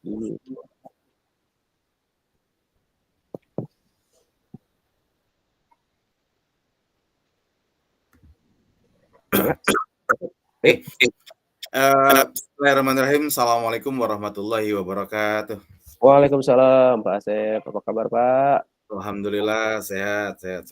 Gitu. Bismillahirrahmanirrahim. Assalamualaikum warahmatullahi wabarakatuh. Waalaikumsalam Pak Asep, apa kabar Pak? Alhamdulillah sehat Pak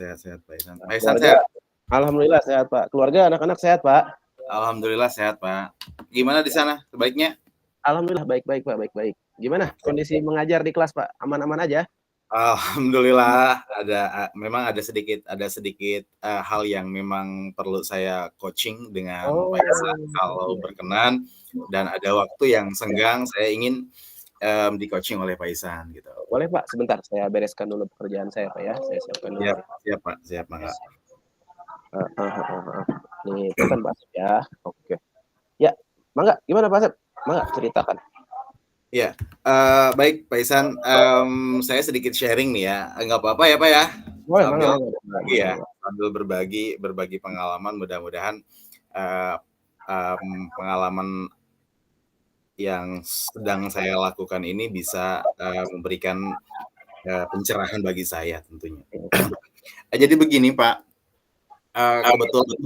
Ihsan. Nah, Pak Ihsan keluarga sehat? alhamdulillah sehat Pak. Keluarga anak-anak sehat Pak? Alhamdulillah sehat Pak. Gimana di sana sebaiknya? Alhamdulillah baik-baik Pak, baik-baik. Gimana kondisi mengajar di kelas Pak? Aman-aman aja? Alhamdulillah memang ada sedikit hal yang memang perlu saya coaching dengan Pak Ihsan kalau Iya. berkenan dan ada waktu yang senggang saya ingin di-coaching oleh Pak Ihsan gitu. Boleh Pak, sebentar saya bereskan dulu pekerjaan saya Pak ya. Saya siapkan dulu. Siap Pak, siap Mangga. Nih, punten Pak Asep ya. Oke. Ya, Mangga, gimana Pak Asep? Mangga, ceritakan. Ya, baik Pak Ihsan, saya sedikit sharing nih ya, nggak apa-apa ya Pak ya? Boleh, Sambil Mangga. berbagi ya, sambil berbagi pengalaman, mudah-mudahan pengalaman yang sedang saya lakukan ini bisa memberikan pencerahan bagi saya tentunya. Jadi begini Pak, kebetulan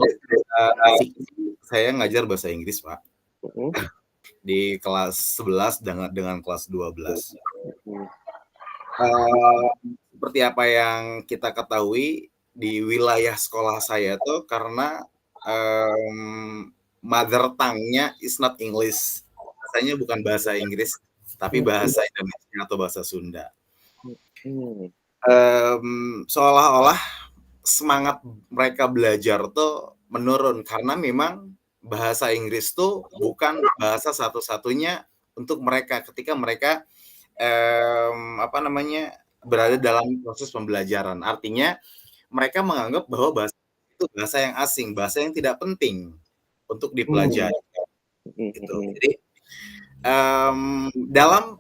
saya ngajar bahasa Inggris Pak, di kelas 11 dengan kelas 12. Seperti apa yang kita ketahui di wilayah sekolah saya tuh karena mother tongue-nya is not English. Bahasanya bukan bahasa Inggris, tapi bahasa Indonesia atau bahasa Sunda. Seolah-olah semangat mereka belajar tuh menurun karena memang bahasa Inggris tuh bukan bahasa satu-satunya untuk mereka ketika mereka berada dalam proses pembelajaran. Artinya mereka menganggap bahwa bahasa itu bahasa yang asing, bahasa yang tidak penting untuk dipelajari. Gitu. Jadi dalam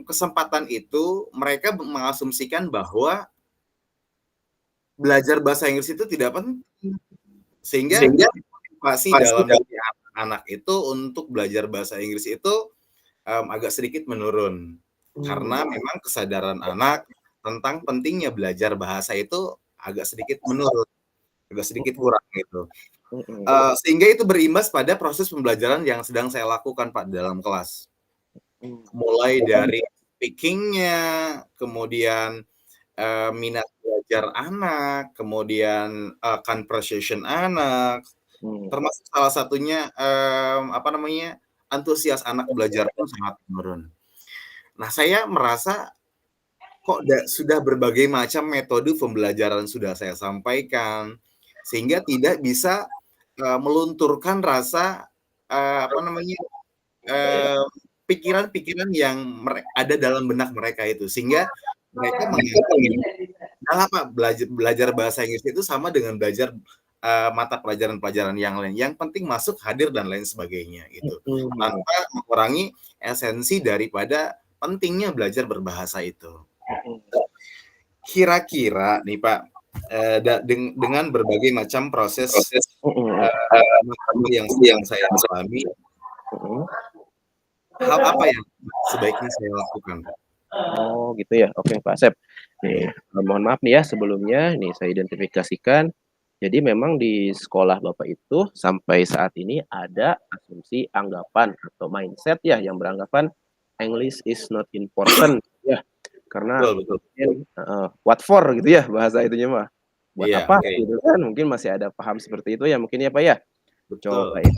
kesempatan itu mereka mengasumsikan bahwa belajar bahasa Inggris itu tidak penting, sehingga motivasi dalam diri anak itu untuk belajar bahasa Inggris itu agak sedikit menurun karena memang kesadaran anak tentang pentingnya belajar bahasa itu agak sedikit menurun, agak sedikit kurang gitu. Sehingga itu berimbas pada proses pembelajaran yang sedang saya lakukan Pak dalam kelas. Mulai dari speaking-nya, kemudian minat belajar anak, kemudian conversation anak, termasuk salah satunya antusias anak belajar pun sangat menurun. Nah, saya merasa kok sudah berbagai macam metode pembelajaran sudah saya sampaikan, sehingga tidak bisa melunturkan rasa pikiran-pikiran yang ada dalam benak mereka itu, sehingga mereka menganggap Nah, Pak, belajar bahasa Inggris itu sama dengan belajar mata pelajaran-pelajaran yang lain. Yang penting masuk, hadir, dan lain sebagainya gitu. Tanpa mengurangi esensi daripada pentingnya belajar berbahasa itu. Kira-kira nih Pak, dengan berbagai macam proses yang saya alami, hal apa yang sebaiknya saya lakukan, Pak? Oh gitu ya, oke Pak Asep. Nih, mohon maaf nih ya sebelumnya, nih saya identifikasikan. Jadi memang di sekolah Bapak itu sampai saat ini ada asumsi, anggapan, atau mindset ya yang beranggapan English is not important ya. Karena Betul. what for gitu ya bahasa itunya mah. Buat Iya, apa oke. gitu kan, mungkin masih ada paham seperti itu ya mungkin ya Pak ya? Coba Betul. ya,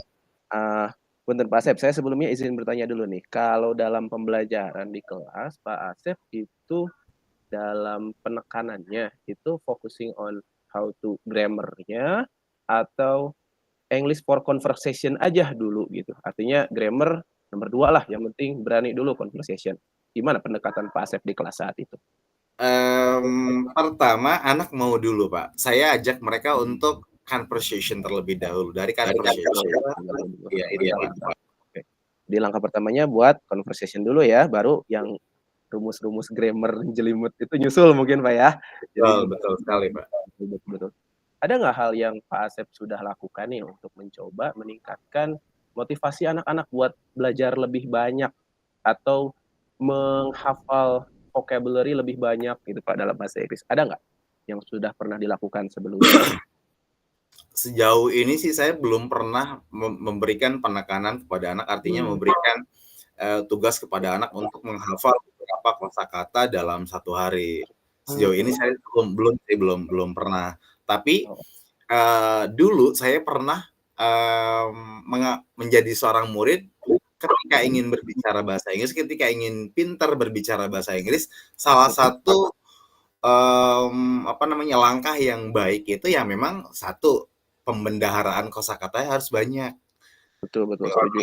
punten Pak Asep, saya sebelumnya izin bertanya dulu nih, kalau dalam pembelajaran di kelas Pak Asep itu dalam penekanannya itu focusing on how to grammar-nya atau English for conversation aja dulu gitu? Artinya grammar nomor 2 lah, yang penting berani dulu conversation. Gimana pendekatan Pak Asep di kelas saat itu? Pertama anak mau dulu Pak, saya ajak mereka untuk conversation terlebih dahulu, dari conversation iya itu Pak. Oke. Di langkah pertamanya buat conversation dulu ya, baru yang rumus-rumus grammar jelimet itu nyusul mungkin Pak ya? Betul sekali Pak. Betul. Ada nggak hal yang Pak Asep sudah lakukan nih untuk mencoba meningkatkan motivasi anak-anak buat belajar lebih banyak? Atau menghafal vocabulary lebih banyak gitu Pak dalam bahasa Inggris? Ada nggak yang sudah pernah dilakukan sebelumnya? Sejauh ini sih saya belum pernah memberikan penekanan kepada anak, artinya memberikan tugas kepada anak untuk menghafal beberapa kosakata dalam 1 hari. Sejauh ini saya belum pernah. Tapi Oh, dulu saya pernah menjadi seorang murid ketika ingin berbicara bahasa Inggris, ketika ingin pintar berbicara bahasa Inggris, salah satu langkah yang baik itu ya memang satu pembendaharaan kosakatanya harus banyak. betul betul setuju.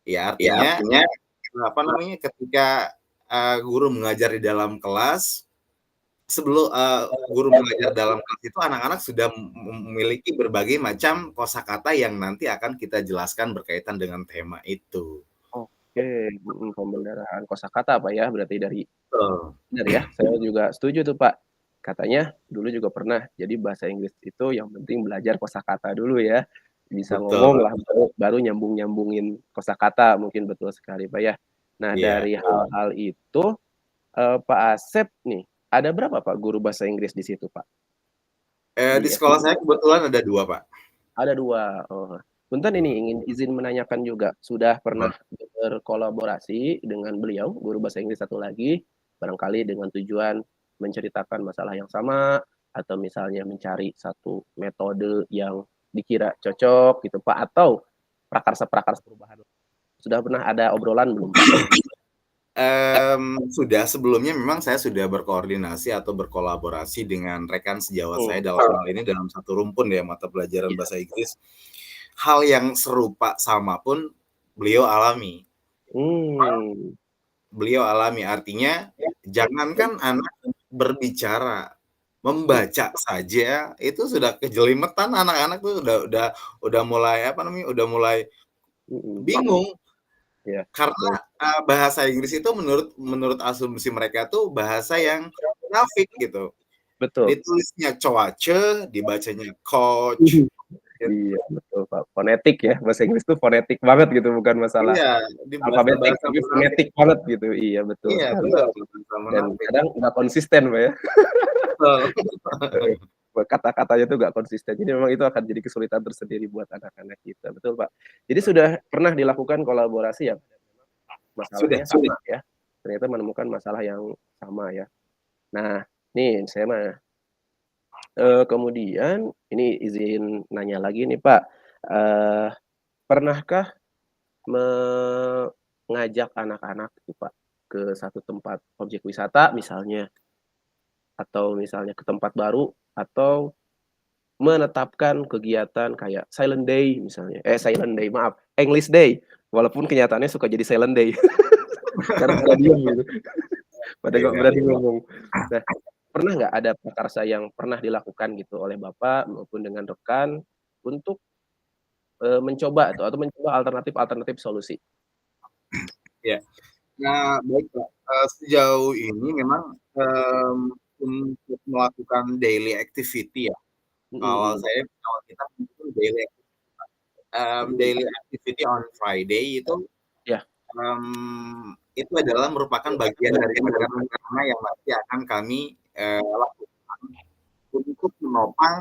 Ya artinya ketika guru mengajar di dalam kelas, sebelum guru mengajar dalam kelas itu anak-anak sudah memiliki berbagai macam kosakata yang nanti akan kita jelaskan berkaitan dengan tema itu. Oke, pembendaharaan kosakata Pak ya, berarti dari Betul. benar ya, saya juga setuju tuh Pak. Katanya dulu juga pernah, jadi bahasa Inggris itu yang penting belajar kosakata dulu ya, bisa ngomong Betul. lah baru nyambung-nyambungin kosakata, mungkin betul sekali Pak ya. Nah Iya. dari hal-hal itu, Pak Asep nih, ada berapa Pak guru bahasa Inggris di situ Pak? Di Di sekolah SD? saya kebetulan ada 2 Pak. Ada 2. Oh. Punten ini ingin izin menanyakan juga, sudah pernah Boleh. berkolaborasi dengan beliau, guru bahasa Inggris satu lagi, barangkali dengan tujuan menceritakan masalah yang sama, atau misalnya mencari satu metode yang dikira cocok gitu Pak, atau prakarsa-prakarsa perubahan. Sudah pernah ada obrolan belum Pak dengan Sudah, sebelumnya memang saya sudah berkoordinasi atau berkolaborasi dengan rekan sejawat saya dalam hal ini dalam satu rumpun ya, mata pelajaran iya. bahasa Inggris. Hal yang serupa sama pun beliau alami. Mmm. Beliau alami, artinya jangankan anak berbicara, membaca saja itu sudah kejelimetan anak-anak tuh udah mulai udah mulai Mhm. bingung. Iya, Karena, betul. bahasa Inggris itu menurut asumsi mereka tuh bahasa yang munafik gitu. Betul. Ditulisnya coace, dibacanya coach, gitu. Iya, betul Pak. Fonetik ya, bahasa Inggris tuh fonetik banget gitu, bukan masalah Iya, di alfabetik, bahasa-bahasa tapi munafik. fonetik banget gitu. Iya, betul Iya, sekali. benar, bahasa Dan munafik. kadang nggak konsisten, Pak, ya. Betul. Heeh. Kata-katanya tuh nggak konsisten. Jadi memang itu akan jadi kesulitan tersendiri buat anak-anak kita. Betul, Pak. Jadi sudah pernah dilakukan kolaborasi ya, dan memang Sudah masalahnya sudah. sama ya, ternyata menemukan masalah yang sama ya. Nah, nih saya mah kemudian ini izin nanya lagi nih, Pak, pernahkah mengajak anak-anak tuh, Pak, ke satu tempat objek wisata misalnya, atau misalnya ke tempat baru, atau menetapkan kegiatan kayak silent day misalnya, silent day maaf, English day, walaupun kenyataannya suka jadi silent day, karena pada diem gitu, pada nggak Iya. berani ngomong. Nah, pernah nggak ada prakarsa yang pernah dilakukan gitu oleh Bapak maupun dengan rekan untuk, mencoba atau mencoba alternatif-alternatif solusi? Iya. Nah, baik Kak, sejauh ini memang, untuk melakukan daily activity ya, Mhm kalau mhm. kalau kita itu Mhm. daily activity on Friday Iya. itu adalah merupakan bagian dari program utama yang nanti akan kami, lakukan untuk menopang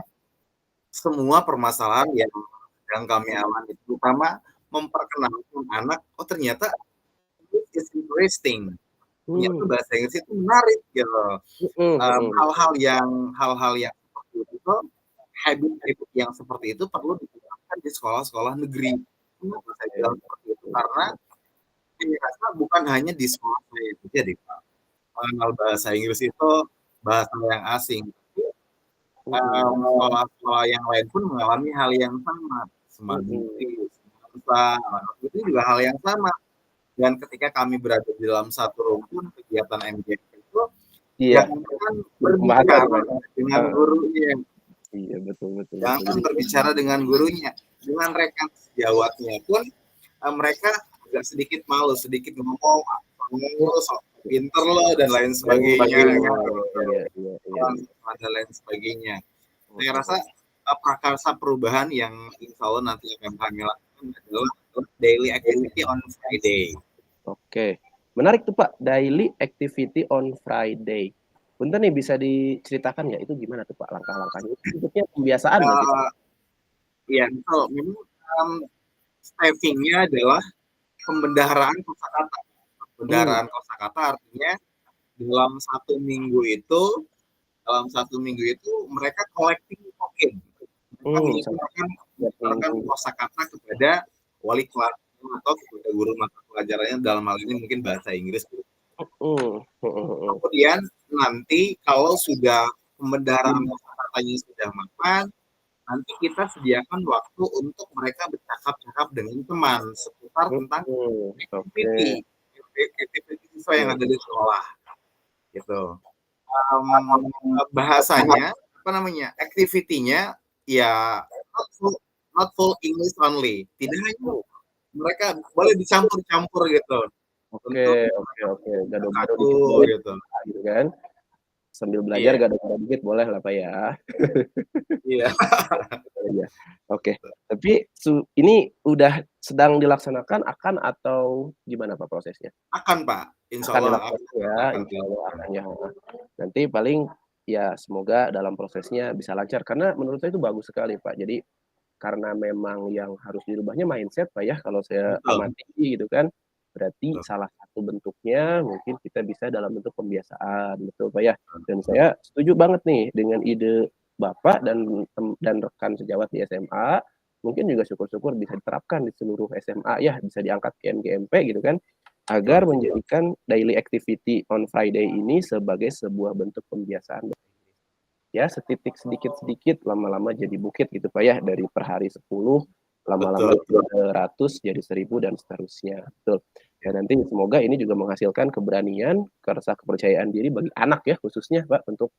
semua permasalahan yang sedang kami alami, terutama memperkenalkan anak, "Oh ternyata this is interesting, ternyata Mmm. bahasa Inggris itu menarik," gitu. Mhm mhm. Hal-hal yang seperti itu, habit-habit yang seperti itu perlu diterapkan di sekolah-sekolah negeri. Kenapa saya Oke, bilang seperti itu? betul Karena betul. saya rasa bukan hanya di sekolah saya saja deh, Kak, mengenal bahasa Inggris itu bahasa yang asing. Mhm. Sekolah-sekolah yang lain pun mengalami hal yang sama, Mhm. Semanggis, Semansa, itu juga hal yang sama. Dan ketika kami berada di dalam satu rumpun kegiatan MJK itu, Iya, jangankan berpembahasan, berbicara Pak, dengan heeh. gurunya, Iya, betul betul betul. jangankan Jadi berbicara dengan gurunya, dengan rekan sejawatnya pun, mereka agak sedikit malu, sedikit ngomong, "Lu sok pinter lo," dan lain sebagainya gitu. iya iya iya iya. Dan lain sebagainya. Saya rasa, Mhm. prakarsa perubahan yang insya Allah nanti akan kami lakukan adalah daily activity on Friday. Oke. Menarik tuh Pak, daily activity on Friday. Punten nih bisa diceritakan nggak itu gimana tuh Pak langkah-langkahnya? Itu bentuknya pembiasaan nggak sih Pak? Iya, betul. Memang savingnya adalah pembendaharaan kosakata. Pembendaharaan kosakata artinya dalam satu minggu itu mereka collecting token. Mereka menyetorkan kosakata kepada wali kelas atau kepada guru mata pelajarannya, dalam hal ini mungkin bahasa Inggris. Kemudian nanti kalau sudah pembendaharaan kosakatanya sudah mapan, nanti kita sediakan waktu untuk mereka bercakap-cakap dengan teman seputar tentang activity siswa yang ada di sekolah, gitu. Bahasanya apa namanya? Activity-nya ya not full English only. Tidak hanya mereka boleh dicampur-campur gitu. Oke. Gado-gado gitu kan. Sambil belajar gado-gado dikit boleh lah Pak ya. Iya. Oke. Tapi ini udah sedang dilaksanakan atau gimana Pak prosesnya? Akan Pak, insya Allah akan ya. Insya Allah akan ya. Nanti paling ya semoga dalam prosesnya bisa lancar karena menurut saya itu bagus sekali Pak. Jadi karena memang yang harus dirubahnya mindset Pak ya, kalau saya amati gitu kan. Berarti salah satu bentuknya mungkin kita bisa dalam bentuk pembiasaan, betul Pak ya. Dan saya setuju banget nih dengan ide Bapak dan rekan sejawat di SMA. Mungkin juga syukur-syukur bisa diterapkan di seluruh SMA ya, bisa diangkat ke MGMP gitu kan, agar menjadikan daily activity on Friday ini sebagai sebuah bentuk pembiasaan. Ya setitik sedikit-sedikit lama-lama jadi bukit gitu Pak ya, dari per hari 10 lama-lama 100 jadi 1000 dan seterusnya. Betul. Dan nanti semoga ini juga menghasilkan keberanian, rasa kepercayaan diri bagi anak ya khususnya Pak untuk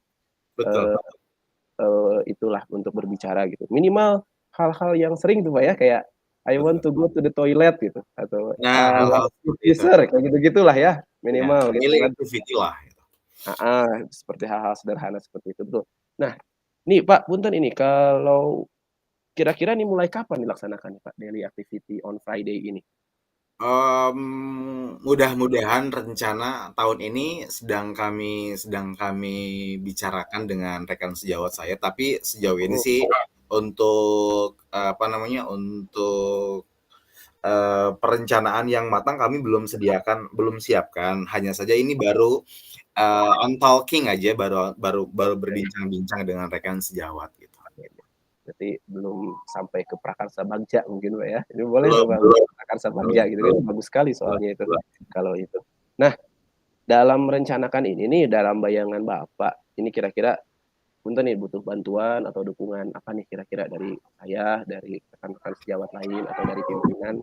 itulah untuk berbicara gitu. Minimal hal-hal yang sering tuh Pak ya, kayak I want to go to the toilet gitu atau hal-hal kayak gitu-gitulah ya minimal gitu kan. Activity lah. Seperti hal-hal sederhana seperti itu tuh. Nah, nih Pak, punten ini kalau kira-kira nih mulai kapan dilaksanakan nih Pak daily activity on Friday ini? Mudah-mudahan rencana tahun ini sedang kami bicarakan dengan rekan sejawat saya, tapi sejauh ini sih untuk perencanaan yang matang kami belum siapkan. Hanya saja ini baru on talking aja, baru berbincang-bincang dengan rekan sejawat gitu. Berarti belum sampai ke prakarsa bagja mungkin Pak ya. Ini boleh Pak prakarsa bagja gitu kan, bagus sekali soalnya itu kalau itu. Nah, dalam merencanakan ini nih, dalam bayangan Bapak, ini kira-kira punten nih butuh bantuan atau dukungan apa nih kira-kira dari saya, dari rekan-rekan sejawat lain atau dari pimpinan?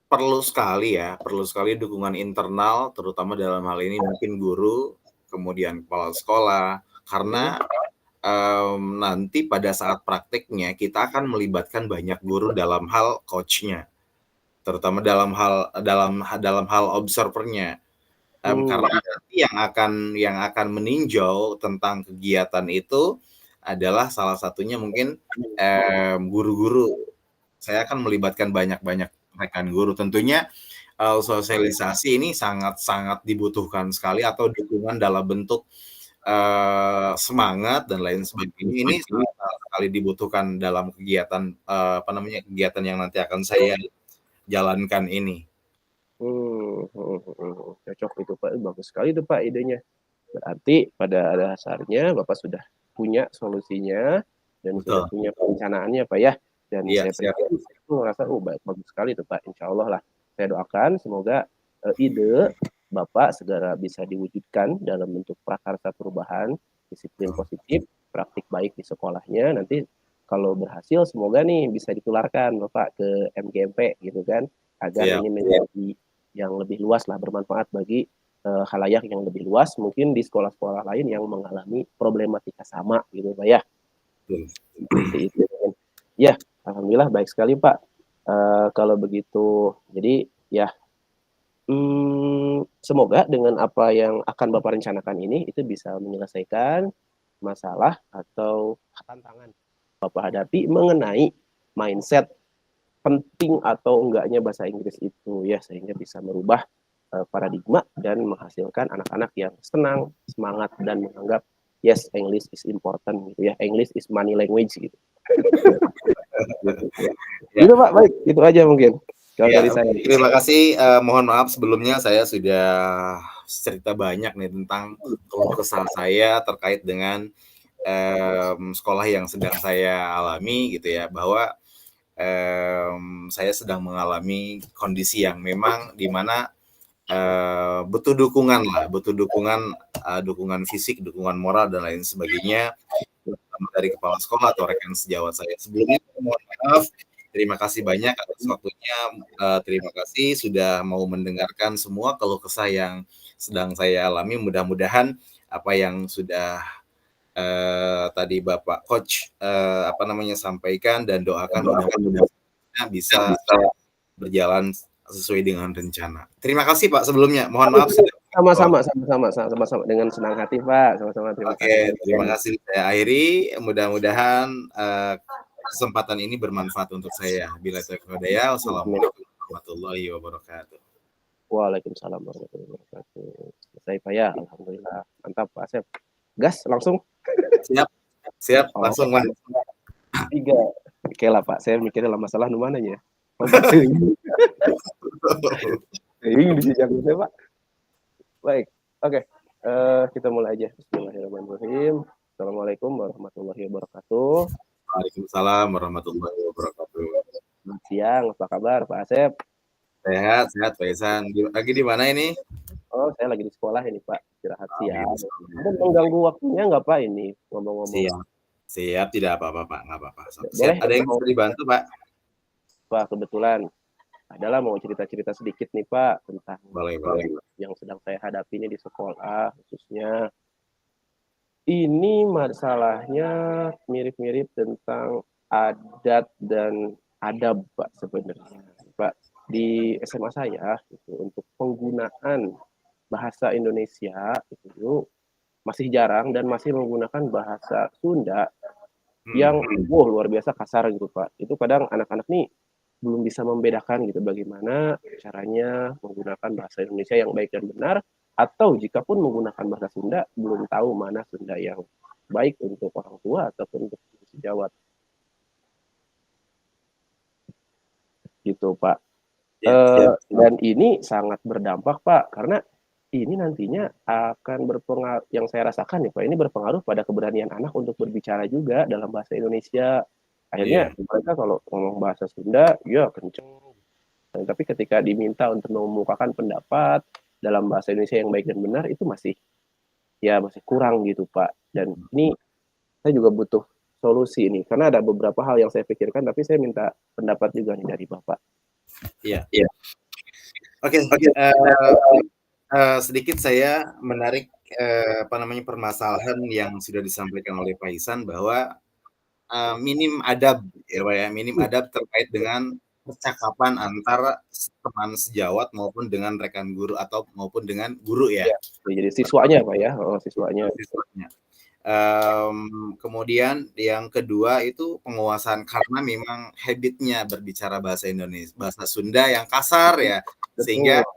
Perlu sekali dukungan internal, terutama dalam hal ini mungkin guru, kemudian kepala sekolah, karena nanti pada saat prakteknya kita akan melibatkan banyak guru dalam hal coach-nya, terutama dalam hal observer-nya. Karena nanti yang akan meninjau tentang kegiatan itu adalah salah satunya mungkin guru-guru. Saya akan melibatkan banyak rekan guru. Tentunya sosialisasi ini sangat dibutuhkan sekali, atau dukungan dalam bentuk semangat dan lain sebagainya. Ini sangat sekali dibutuhkan dalam kegiatan kegiatan yang nanti akan saya jalankan ini. Cocok itu Pak, bagus sekali itu Pak idenya. Berarti pada dasarnya Bapak sudah punya solusinya dan sudah punya perencanaannya Pak ya. Dan saya pribadi merasa bagus sekali itu Pak. Insya Allah lah. Saya doakan semoga ide Bapak segera bisa diwujudkan dalam bentuk prakarsa perubahan, disiplin positif, praktik baik di sekolahnya. Nanti kalau berhasil semoga nih bisa ditularkan Bapak ke MGMP gitu kan, agar ini menjadi yang lebih luas lah, bermanfaat bagi khalayak yang lebih luas, mungkin di sekolah-sekolah lain yang mengalami problematika sama gitu Pak ya. Seperti itu. Ya, alhamdulillah baik sekali Pak. Kalau begitu, jadi ya semoga dengan apa yang akan Bapak rencanakan ini itu bisa menyelesaikan masalah atau tantangan Bapak hadapi mengenai mindset penting atau enggaknya bahasa Inggris itu ya, sehingga bisa merubah paradigma dan menghasilkan anak-anak yang senang, semangat, dan menganggap yes, English is important gitu ya, English is money language gitu. Gitu Pak, baik, itu aja mungkin kalau dari saya. Terima kasih. Mohon maaf sebelumnya saya sudah cerita banyak nih tentang keluh kesah saya terkait dengan sekolah yang sedang saya alami gitu ya, bahwa saya sedang mengalami kondisi yang memang di mana butuh dukungan fisik, dukungan moral dan lain sebagainya dari kepala sekolah atau rekan sejawat saya. Sebelumnya mohon maaf, terima kasih banyak atas waktunya. Terima kasih sudah mau mendengarkan semua keluh kesah yang sedang saya alami. Mudah-mudahan apa yang sudah tadi Bapak Coach sampaikan dan doakan mudah-mudahan bisa berjalan sesuai dengan rencana. Terima kasih Pak sebelumnya. Mohon maaf. Sama-sama dengan senang hati Pak. Sama-sama, terima kasih. Terima kasih. Saya akhiri. Mudah-mudahan kesempatan ini bermanfaat untuk saya. Bila taufiq wal hidayah. Wassalamualaikum warahmatullahi wabarakatuh. Waalaikumsalam warahmatullahi wabarakatuh. Selesai Pak ya, alhamdulillah. Mantap Pak Asep. Gas langsung. Siap, langsung Pak. 3. Oke lah Pak, saya mikirnya lah masalah nu mana ya. Ini dijajak saya Pak. Baik, oke. Kita mulai aja. Bismillahirrahmanirrahim. Assalamualaikum warahmatullahi wabarakatuh. Waalaikumsalam warahmatullahi wabarakatuh. Selamat siang, apa kabar Pak Asep? Sehat Pak Ihsan. Lagi di mana ini? Oh, saya lagi di sekolah ini Pak, istirahat siang. Ada mengganggu waktunya nggak Pak ini ngomong-ngomong? Siap, tidak apa-apa Pak, nggak apa-apa. Siap. Ada yang bisa dibantu Pak? Pak, kebetulan adalah mau cerita-cerita sedikit nih Pak tentang yang sedang saya hadapi ini di sekolah khususnya. Ini masalahnya mirip-mirip tentang adat dan adab Pak sebenarnya. Pak, di SMA saya itu untuk penggunaan bahasa Indonesia itu masih jarang dan masih menggunakan bahasa Sunda yang luar biasa kasar gitu Pak. Itu kadang anak-anak nih belum bisa membedakan gitu bagaimana caranya menggunakan bahasa Indonesia yang baik dan benar, atau jikapun menggunakan bahasa Sunda belum tahu mana Sunda yang baik untuk orang tua ataupun untuk sejawat. Gitu Pak. Dan ini sangat berdampak Pak, karena ini nantinya akan berpengaruh, yang saya rasakan nih Pak, ini berpengaruh pada keberanian anak untuk berbicara juga dalam bahasa Indonesia. Akhirnya mereka kalau ngomong bahasa Sunda, ya kenceng. Tapi ketika diminta untuk mengemukakan pendapat dalam bahasa Indonesia yang baik dan benar, itu masih kurang gitu Pak. Dan ini saya juga butuh solusi ini, karena ada beberapa hal yang saya pikirkan, tapi saya minta pendapat juga nih dari Bapak. Iya. Oke. Sedikit saya menarik permasalahan yang sudah disampaikan oleh Pak Ihsan bahwa minim adab terkait dengan percakapan antara teman sejawat maupun dengan rekan guru atau maupun dengan guru ya. Jadi siswanya Pak ya, siswanya. Kemudian yang kedua itu penguasaan, karena memang habitnya berbicara bahasa Indonesia, bahasa Sunda yang kasar ya, sehingga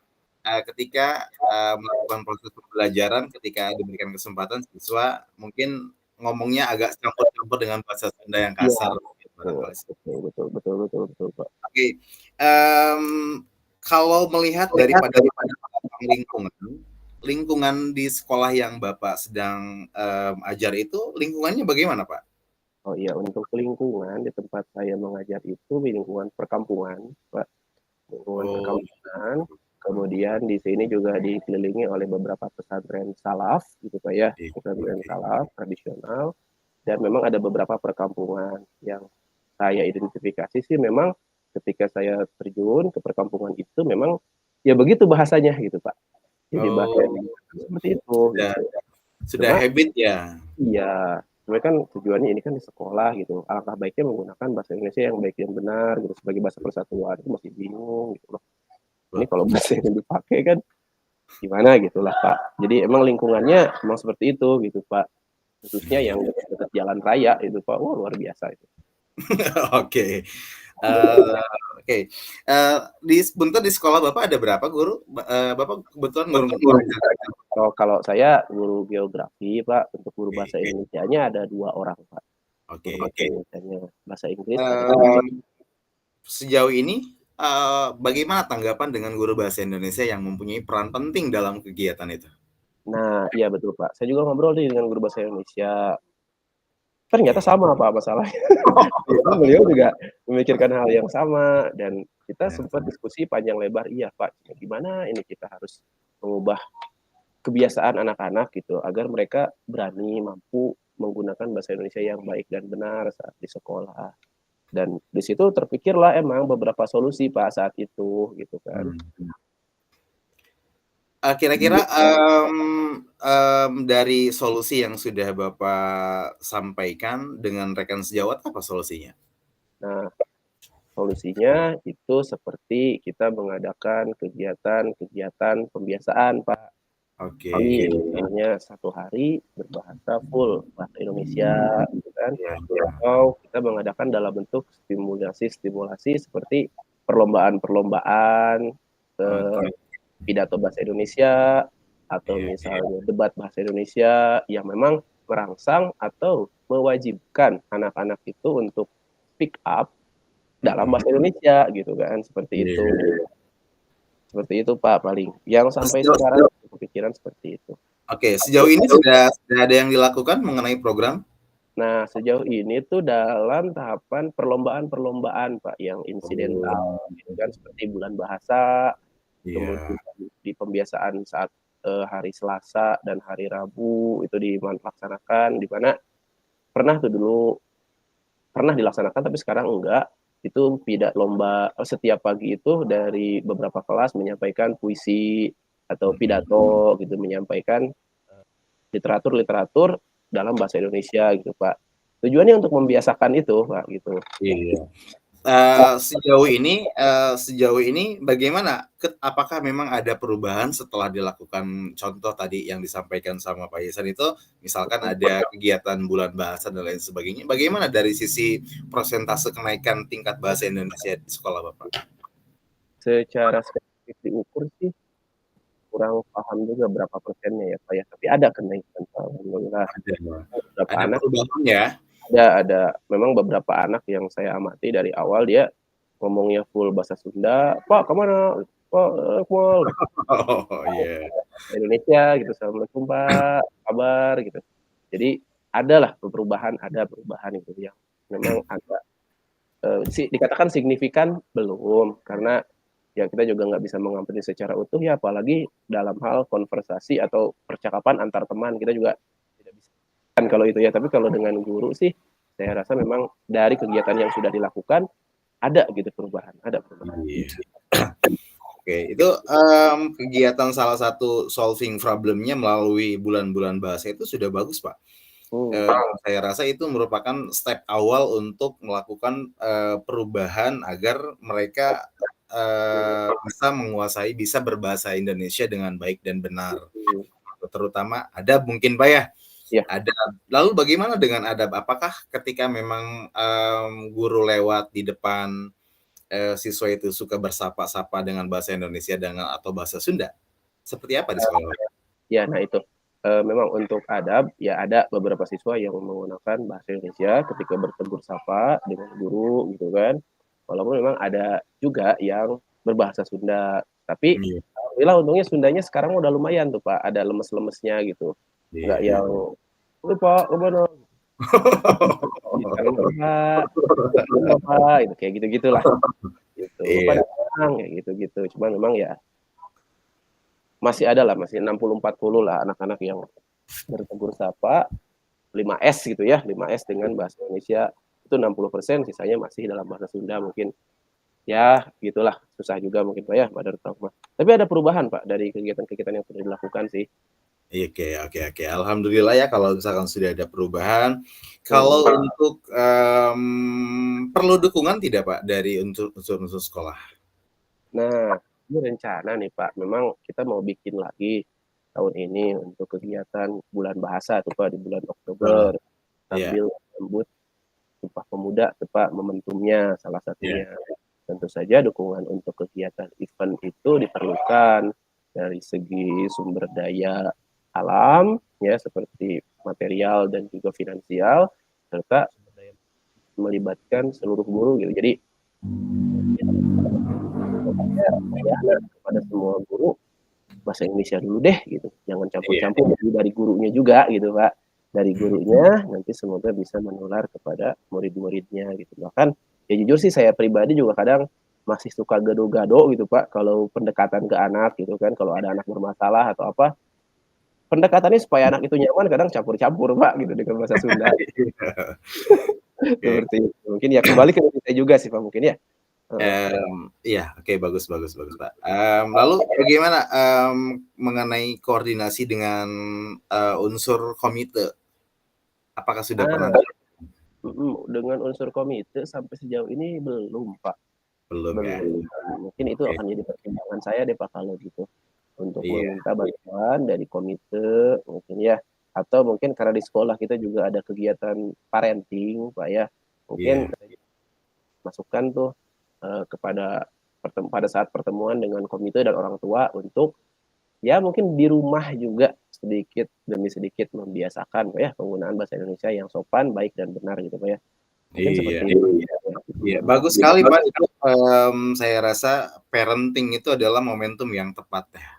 ketika melakukan proses pembelajaran, ketika diberikan kesempatan, siswa mungkin ngomongnya agak campur-campur dengan bahasa Sunda yang kasar. Betul Pak. Oke. Kalau melihat daripada lingkungan di sekolah yang Bapak sedang ajar itu, lingkungannya bagaimana Pak? Oh iya, untuk lingkungan di tempat saya mengajar itu lingkungan perkampungan Pak. Lingkungan perkampungan. Kemudian di sini juga dikelilingi oleh beberapa pesantren salaf gitu Pak ya, pesantren salaf tradisional, dan memang ada beberapa perkampungan yang saya identifikasi sih memang ketika saya terjun ke perkampungan itu memang ya begitu bahasanya gitu Pak. Jadi bahasanya seperti itu. Sudah habit ya? Iya, sebenarnya kan tujuannya ini kan di sekolah gitu. Alangkah baiknya menggunakan bahasa Indonesia yang baik dan benar gitu sebagai bahasa persatuan. Itu masih bingung gitu loh. Ini kalau bahasa yang dipakai kan gimana gitulah Pak. Jadi emang lingkungannya emang seperti itu gitu Pak. Khususnya yang dekat jalan raya itu Pak, luar biasa itu. Oke. Oke. Di sekolah Bapak ada berapa guru? Bapak kebetulan guru Kalau saya guru geografi, Pak. Untuk guru Oke. bahasa Indonesianya ada 2 orang, Pak. Oke. Guru bahasa Indonesianya. Bahasa Inggris ada 2. Sejauh ini, bagaimana tanggapan dengan guru bahasa Indonesia yang mempunyai peran penting dalam kegiatan itu? Nah, iya betul, Pak. Saya juga ngobrol nih dengan guru bahasa Indonesia. Ternyata Oke. sama, Pak, masalahnya. Ternyata beliau juga memikirkan hal yang sama dan kita Ya. sempat diskusi panjang lebar, "Iya, Pak, gimana ini kita harus mengubah kebiasaan anak-anak gitu agar mereka berani, mampu menggunakan bahasa Indonesia yang baik dan benar saat di sekolah." Dan di situ terpikirlah emang beberapa solusi, Pak, saat itu gitu kan. Kira-kira, dari solusi yang sudah Bapak sampaikan dengan rekan sejawat, apa solusinya? Nah, solusinya itu seperti kita mengadakan kegiatan-kegiatan pembiasaan, Pak. Oke. Jadi misalnya 1 hari berbahasa full bahasa Indonesia gitu kan, Iya. atau kita mengadakan dalam bentuk stimulasi-stimulasi seperti perlombaan-perlombaan, Oke. pidato bahasa Indonesia, atau Iya. misalnya debat bahasa Indonesia yang memang merangsang atau mewajibkan anak-anak itu untuk speak up dalam bahasa Indonesia gitu kan, seperti itu. Iya. Seperti itu, Pak, paling. Yang sampai Sejauh sekarang kepikiran seperti itu. Oke, sejauh ini sudah ada yang dilakukan mengenai program? Nah, sejauh ini tuh dalam tahapan perlombaan-perlombaan, Pak, yang insidental gitu kan, seperti bulan bahasa, Iya. kemudian di pembiasaan saat, hari Selasa dan hari Rabu itu dilaksanakan, di mana pernah tuh dulu pernah dilaksanakan tapi sekarang enggak. Itu lomba setiap pagi itu dari beberapa kelas menyampaikan puisi atau pidato gitu, menyampaikan literatur-literatur dalam bahasa Indonesia gitu, Pak. Tujuannya untuk membiasakan itu, Pak, gitu. Iya. Sejauh ini bagaimana? Apakah memang ada perubahan setelah dilakukan contoh tadi yang disampaikan sama Pak Ihsan itu, misalkan ada kegiatan bulan bahasa dan lain sebagainya, bagaimana dari sisi persentase kenaikan tingkat bahasa Indonesia di sekolah Bapak? Secara spesifik diukur sih kurang paham juga berapa persennya ya, Pak, ya, tapi ada kenaikan, Pak, alhamdulillah. Beberapa Ada anak perubahan ya? ada. Memang beberapa anak yang saya amati dari awal dia ngomongnya full bahasa Sunda, "Pak, ke mana?" "Pak, ke mall." Oh, iya. Indonesia gitu, "Assalamualaikum, Pak, kabar?" Gitu. Jadi ada perubahan gitu yang memang agak, dikatakan signifikan belum, karena ya kita juga nggak bisa mengamati secara utuh ya, apalagi dalam hal konversasi atau percakapan antar teman, kita juga tidak bisa kan kalau itu ya. Tapi kalau dengan guru sih, saya rasa memang dari kegiatan yang sudah dilakukan, ada gitu perubahan, ada perubahan. Iya. Oke, itu, kegiatan salah satu solving problem-nya melalui bulan-bulan bahasa itu sudah bagus, Pak. Hmm, Saya rasa itu merupakan step awal untuk melakukan, perubahan agar mereka, bisa menguasai, bisa berbahasa Indonesia dengan baik dan benar. mhm, Terutama adab mungkin, Pak, ya? iya. Adab. Lalu bagaimana dengan adab? Apakah ketika memang, guru lewat di depan, siswa itu suka bersapa-sapa dengan bahasa Indonesia atau bahasa Sunda? Seperti apa di sekolah? Ya, nah itu, memang untuk adab, ya ada beberapa siswa yang menggunakan bahasa Indonesia ketika bertegur sapa dengan guru gitu kan. Walaupun memang ada juga yang berbahasa Sunda, tapi Iya. alhamdulillah untungnya Sundanya sekarang udah lumayan tuh, Pak, ada lemes-lemesnya gitu. Nggak Iya. yang, "Hei Pak, ke mana?" "Pak, Pak," gitu, kayak gitu-gitulah, gitu. Iya. "Pada tenang," kayak gitu-gitu. Cuman memang ya masih ada lah, masih 60-40 lah anak-anak yang bertegur sapa, 5S gitu ya, 5S dengan bahasa Indonesia, itu 60%, sisanya masih dalam bahasa Sunda mungkin. Ya gitulah, susah juga mungkin Pak ya, mother tongue mah. Tapi ada perubahan Pak, dari kegiatan-kegiatan yang sudah dilakukan sih. Oke, oke, oke. Alhamdulillah ya kalau misalkan sudah ada perubahan. Kalau Mhm. untuk, perlu dukungan tidak Pak dari unsur-unsur sekolah? Nah, ini rencana nih Pak, memang kita mau bikin lagi tahun ini untuk kegiatan bulan bahasa tuh Pak, di bulan Heeh, Oktober, iya, sambil menyambut Sumpah Pemuda tuh Pak, momentumnya salah iya, satunya. tentu saja dukungan untuk kegiatan event itu diperlukan dari segi sumber daya alam, ya seperti material dan juga finansial, serta melibatkan seluruh guru gitu. Jadi ya, kepada semua guru bahasa Indonesia dulu deh gitu, jangan campur-campur dari gurunya juga gitu Pak, dari gurunya nanti semoga bisa menular kepada murid-muridnya gitu. Bahkan ya jujur sih saya pribadi juga kadang masih suka gado-gado gitu Pak kalau pendekatan ke anak gitu kan, kalau ada anak bermasalah atau apa, pendekatannya supaya anak itu nyaman kadang campur-campur Pak gitu dengan bahasa Sunda. Oke. Seperti itu. Mungkin ya kembali ke diri saya juga sih Pak mungkin ya. Heeh. Iya, oke, bagus bagus bagus, Pak. Lalu bagaimana, mengenai koordinasi dengan, unsur komite? Apakah sudah pernah Dengan unsur komite sampai sejauh ini belum Pak, belum ya? belum. Mungkin itu Oke, akan jadi pertimbangan saya deh Pak kalau gitu, untuk iya meminta bantuan dari komite mungkin ya, atau mungkin karena di sekolah kita juga ada kegiatan parenting Pak ya, mungkin iya masukan tuh, kepada pada saat pertemuan dengan komite dan orang tua untuk, ya mungkin di rumah juga sedikit demi sedikit membiasakan Pak ya, penggunaan bahasa Indonesia yang sopan, baik, dan benar gitu Pak ya. Mungkin iya seperti itu. iya, bagus sekali, Pak, itu, saya rasa parenting itu adalah momentum yang tepat ya,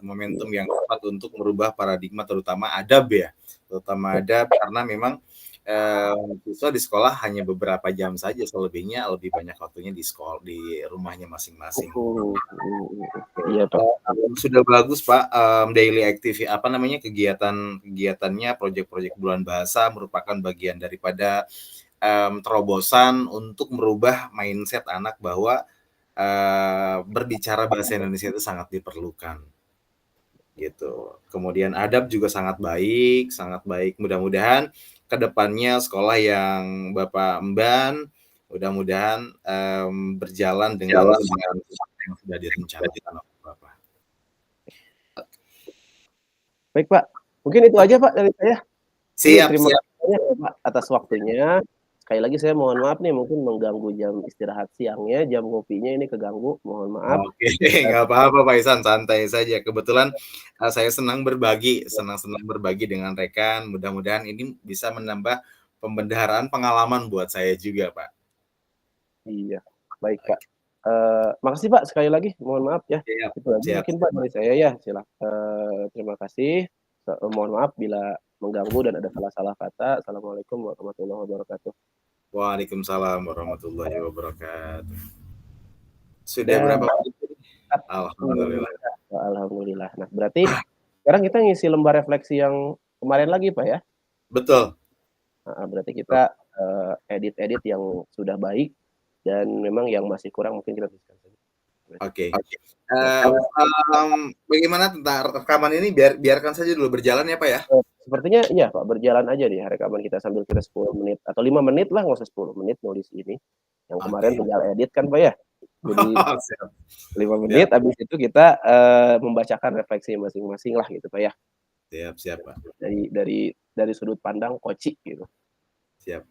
momentum yang tepat untuk merubah paradigma terutama adab ya, terutama adab karena memang, siswa di sekolah hanya beberapa jam saja, selebihnya lebih banyak waktunya di rumahnya masing-masing. Iya, Pak. Sudah bagus Pak, daily apa namanya, kegiatannya, proyek-proyek bulan bahasa merupakan bagian daripada, terobosan untuk merubah mindset anak bahwa, berbicara bahasa Indonesia itu sangat diperlukan, gitu. Kemudian adab juga sangat baik sangat baik. Mudah-mudahan ke depannya sekolah yang Bapak emban, mudah-mudahan, berjalan dengan seperti yang sudah direncanakan oleh Bapak. Baik, Pak. Mungkin itu aja, Pak, dari saya. Ini Siap terima siap. kasih banyak ya, Pak, atas waktunya. Sekali lagi saya mohon maaf nih mungkin mengganggu jam istirahat siangnya, jam ngopinya ini keganggu, mohon maaf. Oke, nggak apa-apa Pak Ihsan, santai saja. Kebetulan, saya senang-senang berbagi dengan rekan, mudah-mudahan ini bisa menambah pembendaharaan pengalaman buat saya juga, Pak. Iya, baik, Pak. Oke, Makasih, Pak, sekali lagi, mohon maaf ya. siap Itu aja siap mungkin, Pak, siap. dari saya ya. Terima kasih. Mohon maaf bila mengganggu dan ada salah-salah kata. Assalamualaikum warahmatullahi wabarakatuh. Waalaikumsalam warahmatullahi wabarakatuh. Sudah Dan berapa menit ini? Alhamdulillah. alhamdulillah. Nah, berarti sekarang kita ngisi lembar refleksi yang kemarin lagi, Pak, ya? Betul. Berarti kita, edit-edit yang sudah baik dan memang yang masih kurang mungkin kita tuliskan saja. Oke. Bagaimana tentang rekaman ini biarkan saja dulu berjalan ya, Pak, ya? Sepertinya iya, Pak, berjalan aja deh rekaman kita sambil kita 10 menit atau 5 menit lah, nggak usah 10 menit nulis ini. Yang kemarin Oke. tinggal edit kan, Pak, ya? Jadi Siap 5 siap menit, habis itu kita, membacakan refleksi masing-masing lah gitu, Pak, ya? siap siap, Pak. Dari sudut pandang koci gitu. Siap.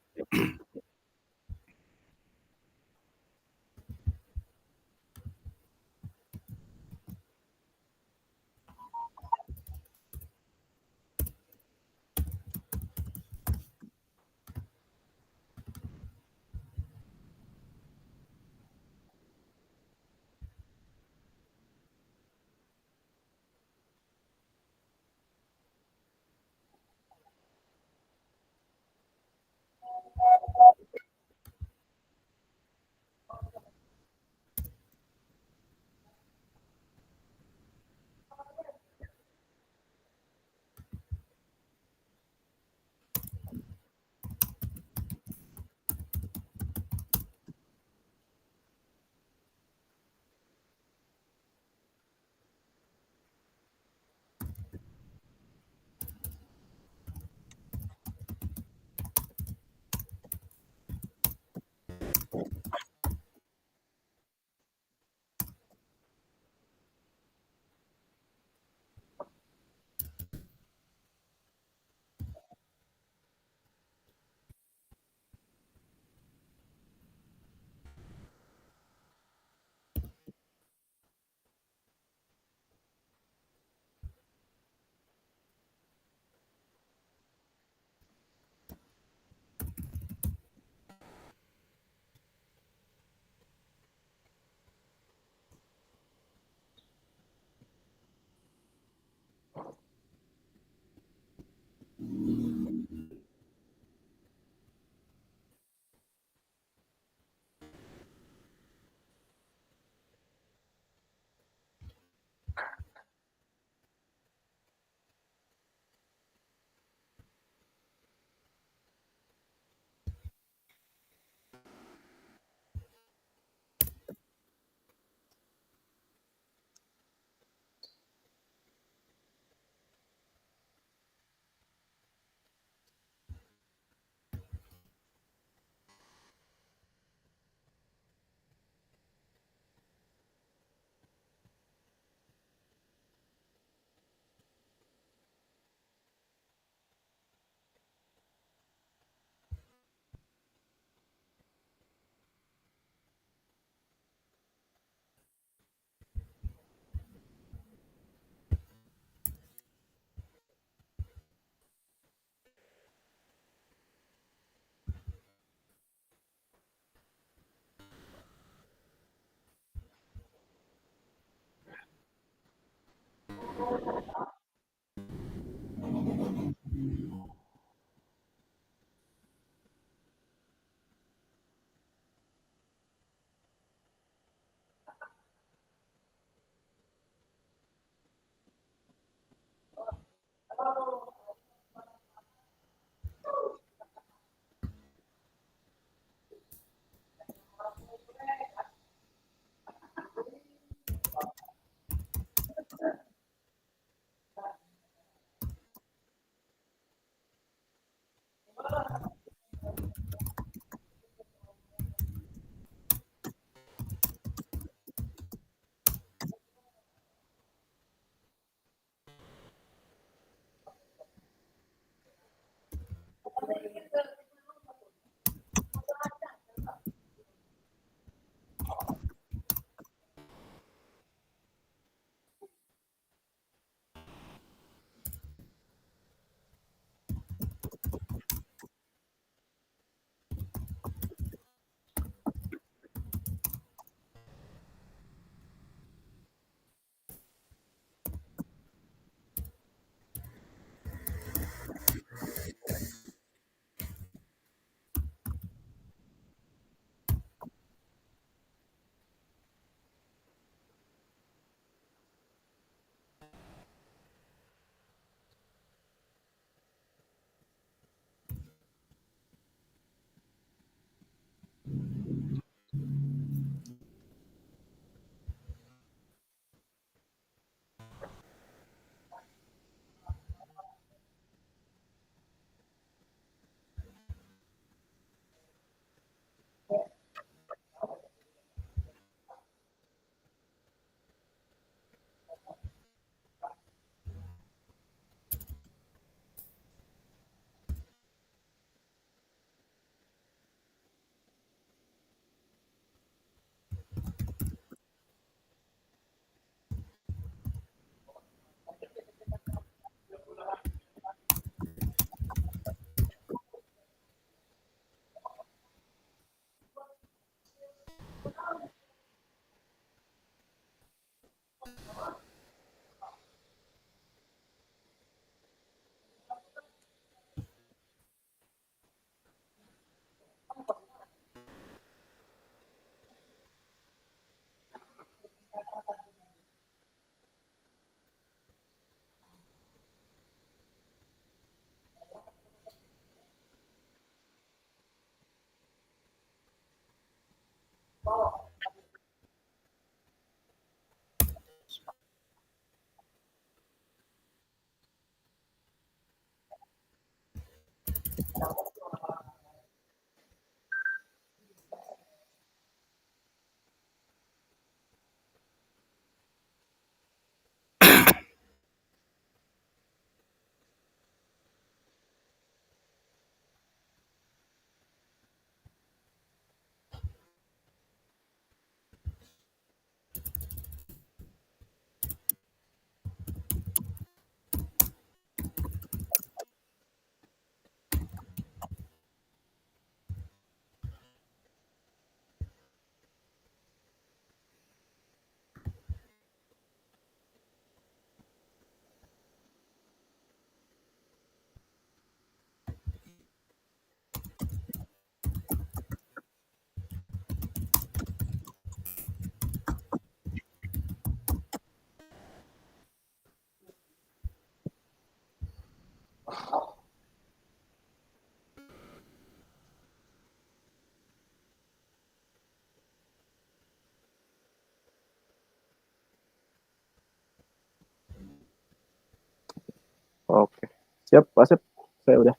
Oke. Siap, Pak Asep. Saya udah.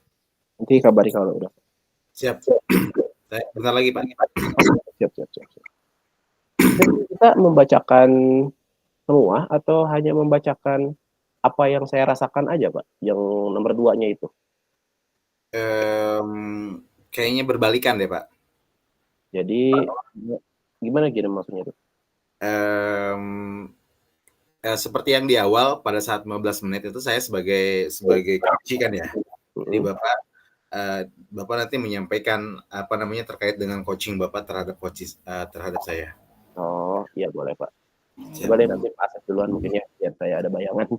Nanti kabari kalau udah. Siap. Bentar lagi, Pak. Siap. Kita membacakan semua atau hanya membacakan apa yang saya rasakan aja, Pak? Yang nomor 2-nya itu. Kayaknya berbalikan deh, Pak. Jadi gimana maksudnya itu? Seperti yang di awal pada saat 15 menit itu saya sebagai coach kan ya. Jadi Bapak nanti menyampaikan apa namanya terkait dengan coaching Bapak terhadap terhadap saya. Oh, iya boleh, Pak. Coba deh nanti Pak Asep duluan mungkin ya, biar saya ada bayangan.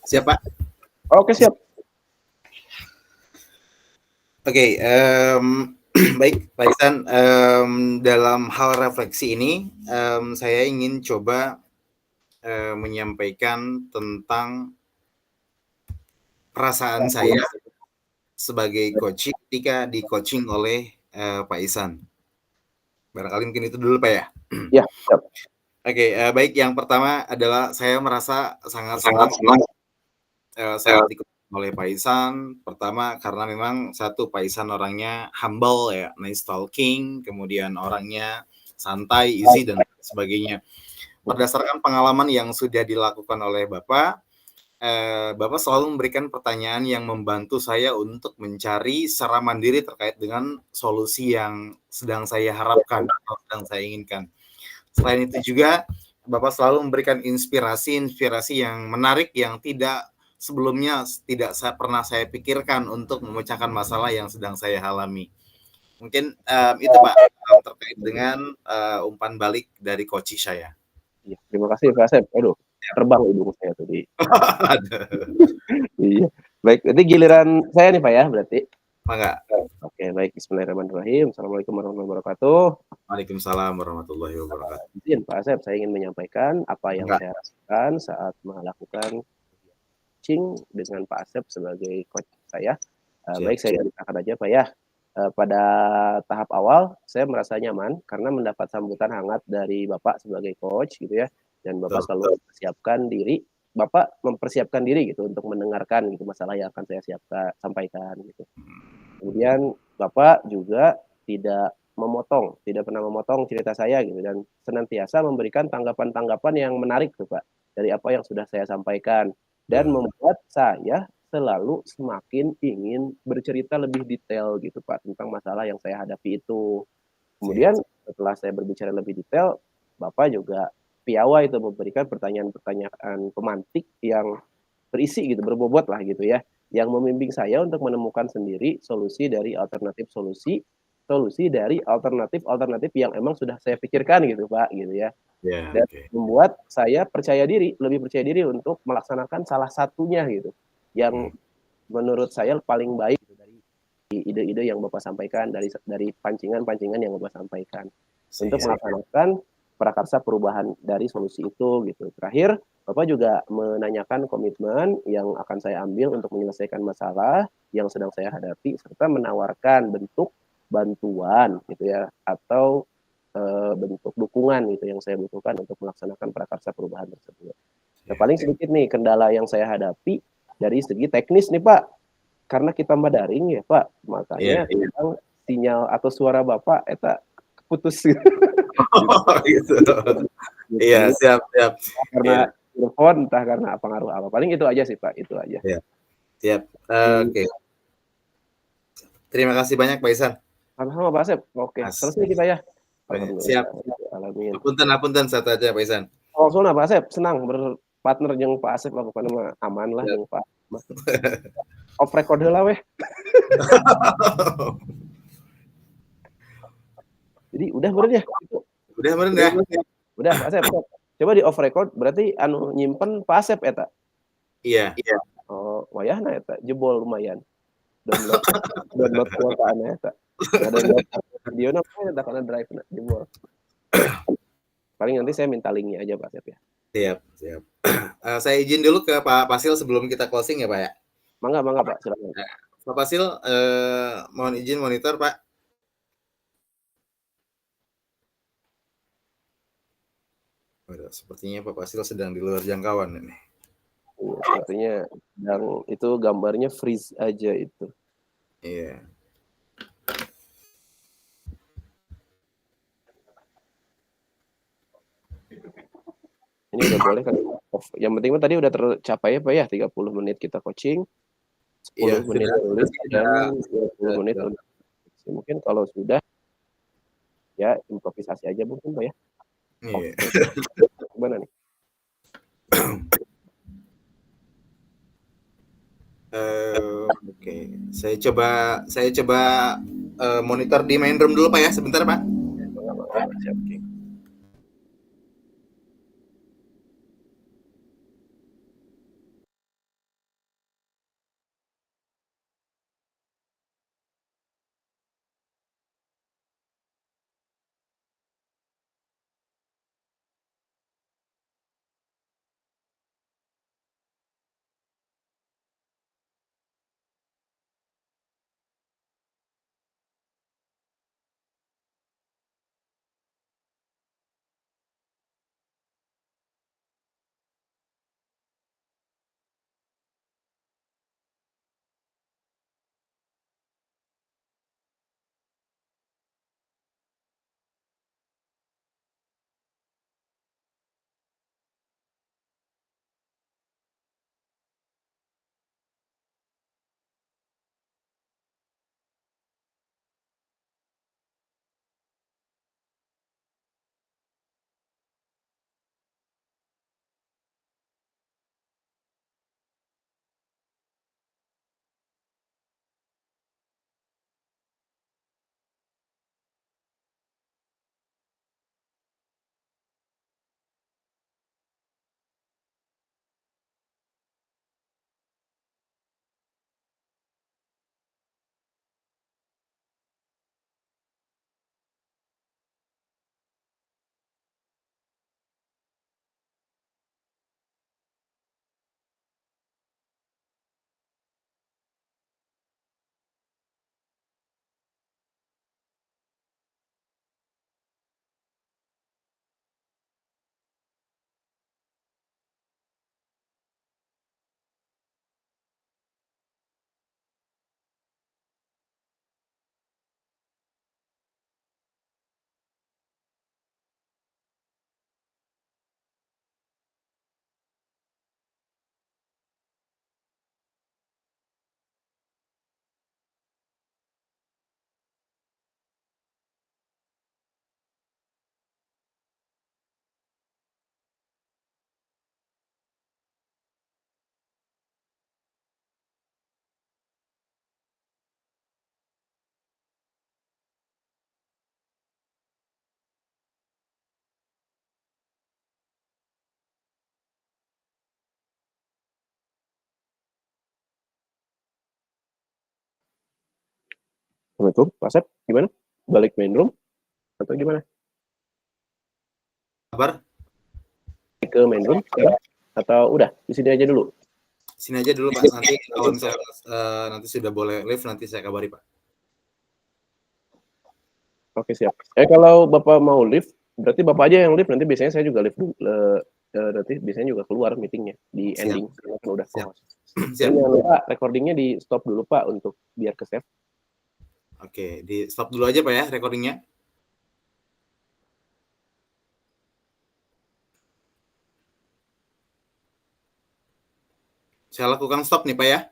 Siap, Pak? Oke, siap. Oke, baik Pak Ihsan, dalam hal refleksi ini, saya ingin coba menyampaikan tentang perasaan saya sebagai coaching ketika di-coaching oleh Pak Ihsan. Barangkali mungkin itu dulu, Pak ya? Ya, siap. Oke, baik, yang pertama adalah saya merasa sangat Sangat senang, senang. saat ikut oleh Pak Ihsan. Pertama karena memang satu, Pak Ihsan orangnya humble ya, nice talking, kemudian orangnya santai, easy dan sebagainya. Berdasarkan pengalaman yang sudah dilakukan oleh Bapak, Bapak selalu memberikan pertanyaan yang membantu saya untuk mencari secara mandiri terkait dengan solusi yang sedang saya harapkan atau sedang saya inginkan. Selain itu juga, Bapak selalu memberikan inspirasi-inspirasi yang menarik yang tidak sebelumnya tidak pernah saya pikirkan untuk memecahkan masalah yang sedang saya alami. Mungkin itu Pak, terkait dengan umpan balik dari coach saya. Iya, terima kasih Pak Asep. Aduh, terbang hidung saya tadi. Iya. Baik, nanti giliran saya nih Pak ya, berarti. Mangga. Oke, baik. Bismillahirrahmanirrahim. Assalamualaikum warahmatullahi wabarakatuh. Waalaikumsalam warahmatullahi wabarakatuh. Izin Pak Asep, saya ingin menyampaikan apa yang Mangga. saya rasakan saat melakukan coaching dengan Pak Asep sebagai coach saya. Baik, saya ceritakan aja Pak ya. Pada tahap awal saya merasa nyaman karena mendapat sambutan hangat dari Bapak sebagai coach gitu ya, dan Bapak selalu mempersiapkan diri gitu untuk mendengarkan gitu masalah yang akan saya sampaikan gitu. Kemudian Bapak juga tidak pernah memotong cerita saya gitu, dan senantiasa memberikan tanggapan-tanggapan yang menarik tuh Pak dari apa yang sudah saya sampaikan, dan membuat saya selalu semakin ingin bercerita lebih detail gitu Pak tentang masalah yang saya hadapi itu. Kemudian setelah saya berbicara lebih detail, Bapak juga piawai itu memberikan pertanyaan-pertanyaan pemantik yang berisi gitu, berbobot lah gitu ya, yang membimbing saya untuk menemukan sendiri solusi dari solusi dari alternatif yang emang sudah saya pikirkan gitu Pak gitu ya. Dan membuat saya lebih percaya diri untuk melaksanakan salah satunya gitu, yang menurut saya paling baik gitu, dari ide-ide yang Bapak sampaikan, dari pancingan-pancingan yang Bapak sampaikan untuk melaksanakan prakarsa perubahan dari solusi itu gitu. Terakhir, Bapak juga menanyakan komitmen yang akan saya ambil untuk menyelesaikan masalah yang sedang saya hadapi, serta menawarkan bentuk bantuan gitu ya, atau bentuk dukungan gitu yang saya butuhkan untuk melaksanakan prakarsa perubahan tersebut. Nah, paling sedikit nih kendala yang saya hadapi dari segi teknis nih Pak, karena kita daring ya Pak, makanya sinyal atau suara Bapak eta putus gitu. Gitu. Iya, siap. Karena earphone, entah karena pengaruh apa. Paling itu aja sih Pak, itu aja. Siap. Oke. Terima kasih banyak Pak Ihsan. Sama-sama Pak Asep. Oke, selesai kita ya. Siap. Apunten satu aja Pak Ihsan. Langsung Pak Asep, senang berpartner jeung Pak Asep lah, pokoknya mah aman lah jeung Pak. Off record heula weh. Jadi udah meureun ya? Udah meureun ya? Udah Pak Asep. Coba di off record berarti anu nyimpen Pak Asep eta. Iya. Oh, wayahna eta jebol lumayan. Download kuotaana eta. Download videona eta kana drive-na jebol. Paling nanti saya minta linknya aja Pak Asep ya. Siap. Saya izin dulu ke Pak Fasil sebelum kita closing ya Pak ya. Mangga Pak, silakan. Pak Fasil, mohon izin monitor Pak. Sepertinya Pak Fasil sedang di luar jangkauan ini. Sepertinya yang itu gambarnya freeze aja itu. Iya. Ini udah boleh kan? Yang penting tadi udah tercapai ya Pak ya, 30 menit kita coaching, 10 menit tulis, dan 20 menit untuk mungkin kalau sudah ya improvisasi aja mungkin Pak ya. Iya. Gimana nih? Oke. Saya coba monitor di main room dulu Pak ya, sebentar Pak. Siap. Assalamualaikum, Pak Asep, gimana? Balik main room atau gimana? Kabar? Ke main room sekarang? Atau udah di sini aja dulu? Sini aja dulu Pak, nanti kalau misalnya nanti sudah boleh live nanti saya kabari Pak. Oke siap. Kalau Bapak mau live, berarti Bapak aja yang live, nanti biasanya saya juga live dulu. Nanti biasanya juga keluar meetingnya di Siap. ending. Kan udah Siap. Siap. Jangan lupa recordingnya di stop dulu Pak untuk biar ke save. Oke, di stop dulu aja Pak ya recordingnya. Saya lakukan stop nih Pak ya.